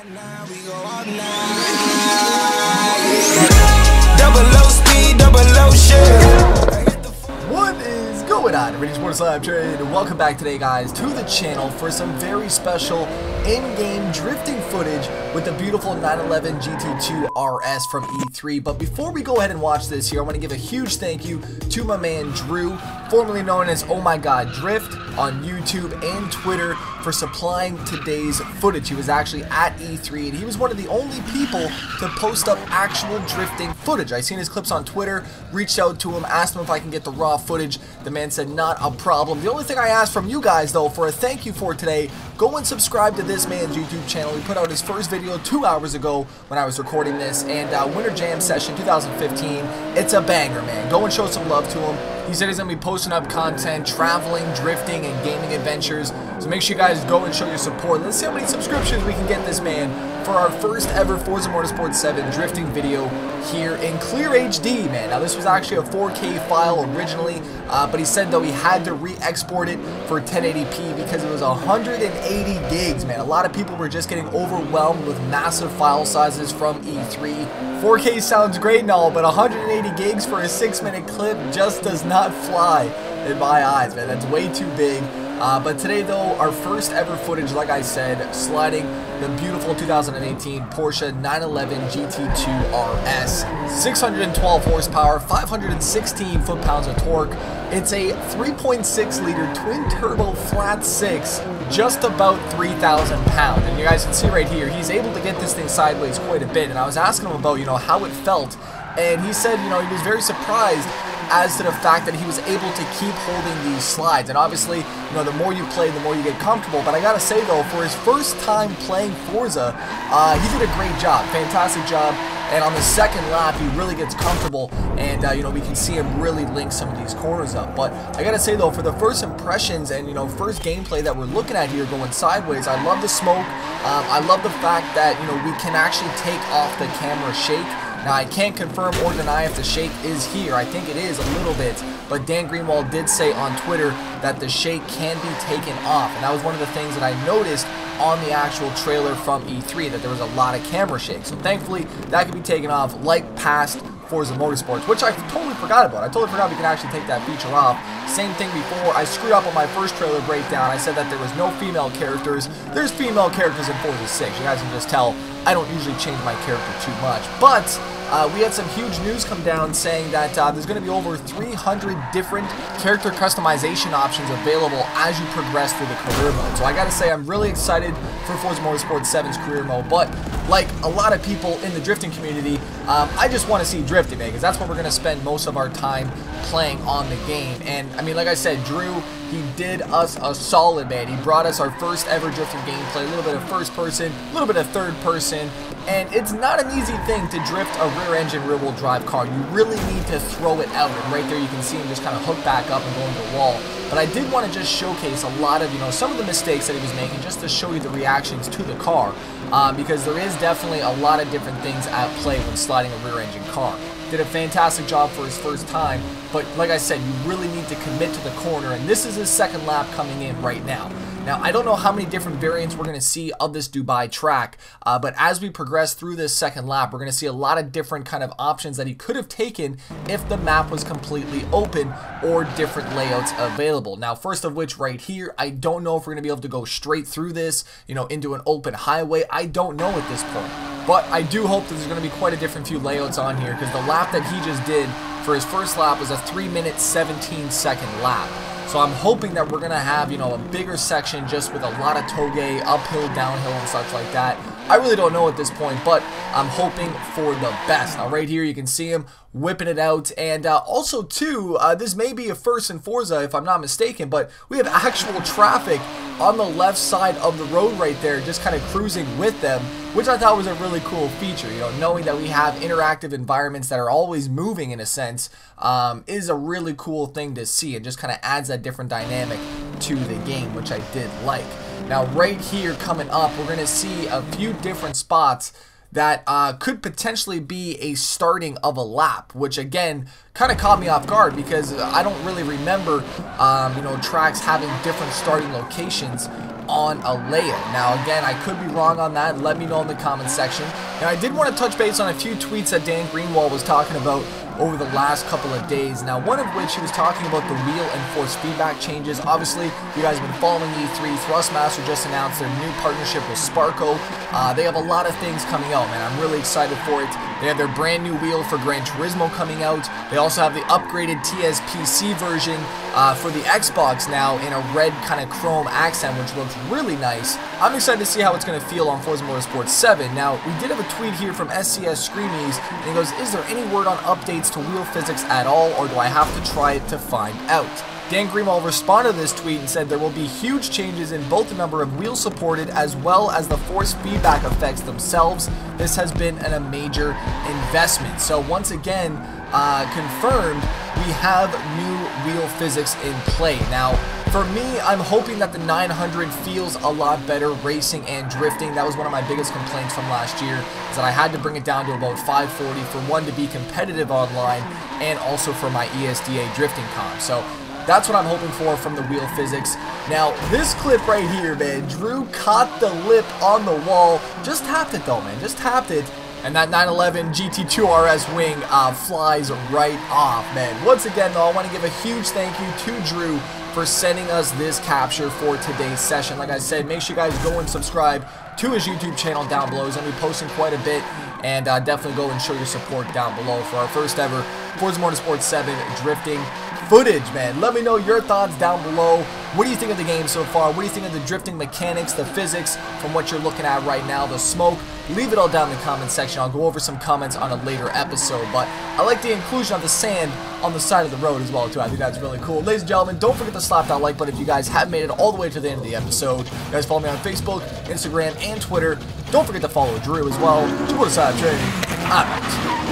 What is going on, everybody? It's SLAPTrain, and welcome back today, guys, to the channel for some very special in-game drifting footage with the beautiful 911 GT2 RS from E3. But before we go ahead and watch this here, I want to give a huge thank you to my man Drew, formerly known as Oh My God Drift, on YouTube and Twitter for supplying today's footage. He was actually at E3 and he was one of the only people to post up actual drifting footage. I seen his clips on Twitter, reached out to him, asked him if I can get the raw footage. The man said not a problem. The only thing I asked from you guys though for a thank you for today, go and subscribe to this man's YouTube channel. He put out his first video 2 hours ago when I was recording this, and Winter Jam Session 2015, it's a banger, man. Go and show some love to him. He said he's going to be posting up content, traveling, drifting, and gaming adventures. So make sure you guys go and show your support. Let's see how many subscriptions we can get this man for our first ever Forza Motorsport 7 drifting video here in clear HD, man. Now this was actually a 4K file originally, but he said though he had to re-export it for 1080p because it was 180 gigs, man. A lot of people were just getting overwhelmed with massive file sizes from E3. 4K sounds great and all, but 180 gigs for a 6-minute clip just does not fly in my eyes, man. That's way too big. But today though, our first ever footage, like I said, sliding the beautiful 2018 Porsche 911 GT2 RS, 612 horsepower, 516 foot-pounds of torque. It's a 3.6 liter twin turbo flat 6, just about 3,000 pounds. And you guys can see right here, he's able to get this thing sideways quite a bit. And I was asking him about, how it felt, and he said, he was very surprised as to the fact that he was able to keep holding these slides. And obviously, the more you play, the more you get comfortable. But I gotta say though, for his first time playing Forza, he did a great job, fantastic job. And on the second lap, he really gets comfortable, and we can see him really link some of these corners up. But I gotta say though, for the first impressions and first gameplay that we're looking at here going sideways, I love the smoke. I love the fact that we can actually take off the camera shake. Now, I can't confirm or deny if the shake is here. I think it is a little bit, but Dan Greenwald did say on Twitter that the shake can be taken off, and that was one of the things that I noticed on the actual trailer from E3, that there was a lot of camera shake. So thankfully, that can be taken off like past Forza Motorsport, which I totally forgot about. I totally forgot we can actually take that feature off. Same thing before, I screwed up on my first trailer breakdown. I said that there was no female characters. There's female characters in Forza 6. You guys can just tell I don't usually change my character too much. But we had some huge news come down saying that there's going to be over 300 different character customization options available as you progress through the career mode. So I gotta say, I'm really excited for Forza Motorsport 7's career mode, but like a lot of people in the drifting community, I just want to see drifting, man, because that's what we're going to spend most of our time playing on the game. And I mean, like I said, Drew, he did us a solid, man. He brought us our first ever drifting gameplay, a little bit of first person, a little bit of third person, and it's not an easy thing to drift a rear engine, rear wheel drive car. You really need to throw it out, and right there you can see him just kind of hook back up and go into the wall. But I did want to just showcase a lot of, some of the mistakes that he was making, just to show you the reactions to the car, because there is definitely a lot of different things at play when sliding a rear engine car. Did a fantastic job for his first time, but like I said, you really need to commit to the corner, and this is his second lap coming in right now. Now, I don't know how many different variants we're going to see of this Dubai track, but as we progress through this second lap, we're going to see a lot of different kind of options that he could have taken if the map was completely open or different layouts available. Now, first of which right here, I don't know if we're going to be able to go straight through this, into an open highway. I don't know at this point. But I do hope that there's going to be quite a different few layouts on here, because the lap that he just did for his first lap was a 3-minute 17-second lap. So I'm hoping that we're going to have, a bigger section just with a lot of toge, uphill, downhill, and such like that. I really don't know at this point, but I'm hoping for the best. Now, right here, you can see him whipping it out. And also, too, this may be a first in Forza, if I'm not mistaken, but we have actual traffic on the left side of the road right there, just kind of cruising with them, which I thought was a really cool feature. Knowing that we have interactive environments that are always moving in a sense is a really cool thing to see, and just kind of adds that different dynamic to the game, which I did like. Now, right here coming up, we're going to see a few different spots that could potentially be a starting of a lap, which again kind of caught me off guard, because I don't really remember tracks having different starting locations on a layout. Now again, I could be wrong on that. Let me know in the comments section. Now I did want to touch base on a few tweets that Dan Greenwald was talking about over the last couple of days. Now, one of which he was talking about the wheel and force feedback changes. Obviously, you guys have been following E3. Thrustmaster just announced their new partnership with Sparco. They have a lot of things coming out, man. I'm really excited for it. They have their brand new wheel for Gran Turismo coming out. They also have the upgraded TSPC version for the Xbox now in a red kind of chrome accent, which looks really nice. I'm excited to see how it's going to feel on Forza Motorsport 7. Now, we did have a tweet here from SCS Screamies, and he goes, is there any word on updates to wheel physics at all, or do I have to try it to find out? Dan Greenwald responded to this tweet and said there will be huge changes in both the number of wheels supported as well as the force feedback effects themselves. This has been a major investment. So once again, confirmed, we have new wheel physics in play. Now, for me, I'm hoping that the 900 feels a lot better racing and drifting. That was one of my biggest complaints from last year, is that I had to bring it down to about 540 for one, to be competitive online, and also for my ESDA drifting comp. So that's what I'm hoping for from the wheel physics. Now, this clip right here, man, Drew caught the lip on the wall. Just tapped it though, man, just tapped it. And that 911 GT2 RS wing flies right off, man. Once again, though, I want to give a huge thank you to Drew for sending us this capture for today's session. Like I said, make sure you guys go and subscribe to his YouTube channel down below. He's going to be posting quite a bit, and definitely go and show your support down below for our first ever Forza Motorsport 7 drifting footage, man. Let me know your thoughts down below. What do you think of the game so far? What do you think of the drifting mechanics, the physics from what you're looking at right now, the smoke? Leave it all down in the comment section. I'll go over some comments on a later episode, but I like the inclusion of the sand on the side of the road as well, too. I think that's really cool. Ladies and gentlemen, don't forget to slap that like button if you guys have made it all the way to the end of the episode. You guys follow me on Facebook, Instagram, and Twitter. Don't forget to follow Drew as well. SLAPTrain. I'm out.